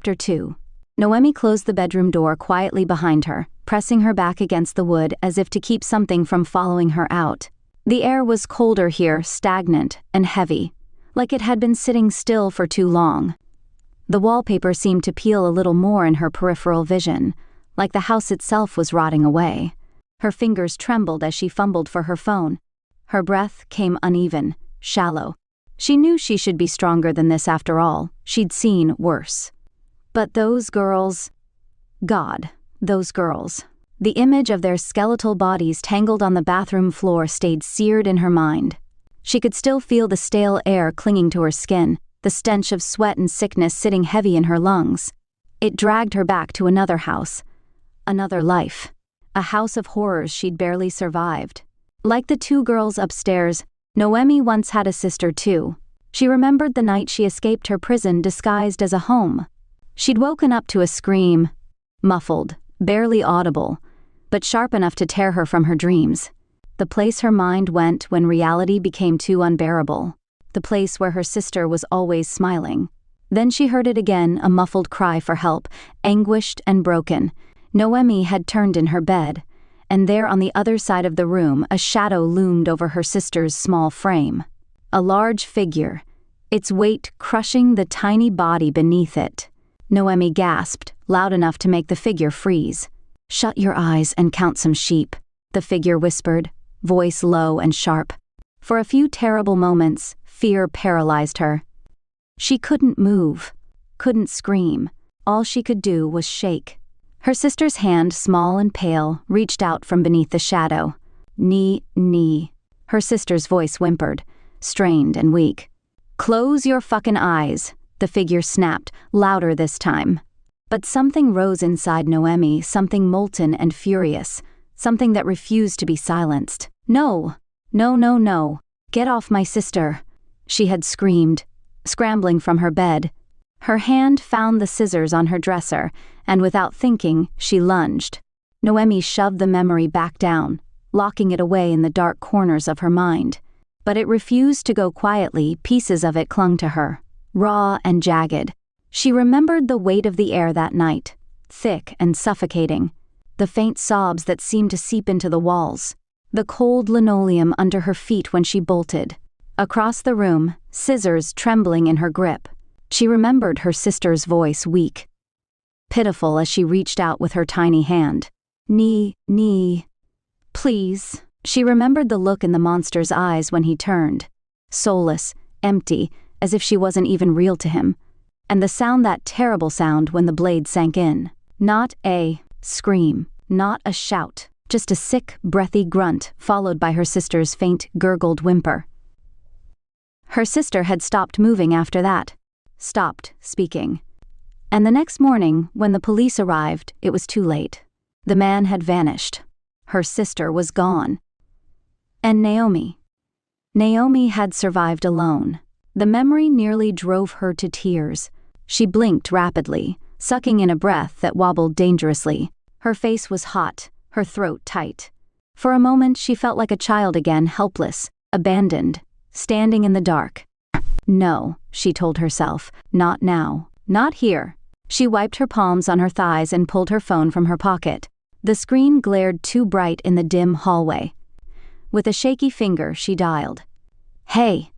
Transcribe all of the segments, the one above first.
Chapter 2. Noemi closed the bedroom door quietly behind her, pressing her back against the wood as if to keep something from following her out. The air was colder here, stagnant and heavy, like it had been sitting still for too long. The wallpaper seemed to peel a little more in her peripheral vision, like the house itself was rotting away. Her fingers trembled as she fumbled for her phone. Her breath came uneven, shallow. She knew she should be stronger than this after all. She'd seen worse. But those girls... God, those girls. The image of their skeletal bodies tangled on the bathroom floor stayed seared in her mind. She could still feel the stale air clinging to her skin, the stench of sweat and sickness sitting heavy in her lungs. It dragged her back to another house, another life, a house of horrors she'd barely survived. Like the two girls upstairs, Noemi once had a sister too. She remembered the night she escaped her prison disguised as a home. She'd woken up to a scream, muffled, barely audible, but sharp enough to tear her from her dreams. The place her mind went when reality became too unbearable. The place where her sister was always smiling. Then she heard it again, a muffled cry for help, anguished and broken. Noemi had turned in her bed, and there on the other side of the room a shadow loomed over her sister's small frame. A large figure, its weight crushing the tiny body beneath it. Noemi gasped, loud enough to make the figure freeze. "Shut your eyes and count some sheep," the figure whispered, voice low and sharp. For a few terrible moments, fear paralyzed her. She couldn't move, couldn't scream. All she could do was shake. Her sister's hand, small and pale, reached out from beneath the shadow. "Nee," her sister's voice whimpered, strained and weak. "Close your fucking eyes," the figure snapped, louder this time. But something rose inside Noemi, something molten and furious, something that refused to be silenced. No, get off my sister," she had screamed, scrambling from her bed. Her hand found the scissors on her dresser, and without thinking, she lunged. Noemi shoved the memory back down, locking it away in the dark corners of her mind. But it refused to go quietly. Pieces of it clung to her, raw and jagged. She remembered the weight of the air that night, thick and suffocating, the faint sobs that seemed to seep into the walls, the cold linoleum under her feet when she bolted. Across the room, scissors trembling in her grip. She remembered her sister's voice, weak, pitiful as she reached out with her tiny hand. "Nee, please." She remembered the look in the monster's eyes when he turned, soulless, empty, as if she wasn't even real to him. And the sound, that terrible sound when the blade sank in. Not a scream, not a shout, just a sick, breathy grunt followed by her sister's faint, gurgled whimper. Her sister had stopped moving after that, stopped speaking. And the next morning, when the police arrived, it was too late. The man had vanished. Her sister was gone. And Noemi had survived alone. The memory nearly drove her to tears. She blinked rapidly, sucking in a breath that wobbled dangerously. Her face was hot, her throat tight. For a moment she felt like a child again, helpless, abandoned, standing in the dark. No, she told herself, not now, not here. She wiped her palms on her thighs and pulled her phone from her pocket. The screen glared too bright in the dim hallway. With a shaky finger, she dialed. "Hey,"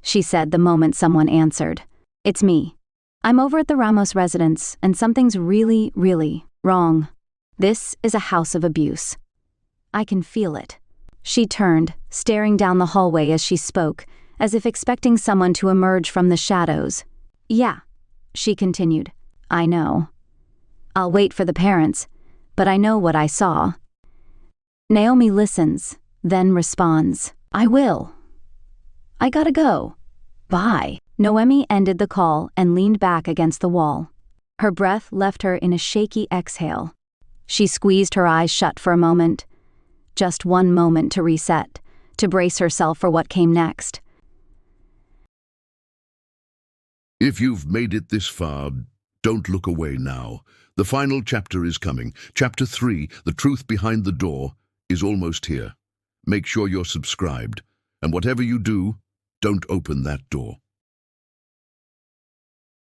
she said the moment someone answered. "It's me. I'm over at the Ramos residence, and something's really, really wrong. This is a house of abuse. I can feel it." She turned, staring down the hallway as she spoke, as if expecting someone to emerge from the shadows. "Yeah," she continued. "I know. I'll wait for the parents, but I know what I saw." Noemi listens, then responds, "I will. I gotta go. Bye." Noemi ended the call and leaned back against the wall. Her breath left her in a shaky exhale. She squeezed her eyes shut for a moment. Just one moment to reset, to brace herself for what came next. If you've made it this far, don't look away now. The final chapter is coming. Chapter 3, The Truth Behind the Door, is almost here. Make sure you're subscribed, and whatever you do, don't open that door.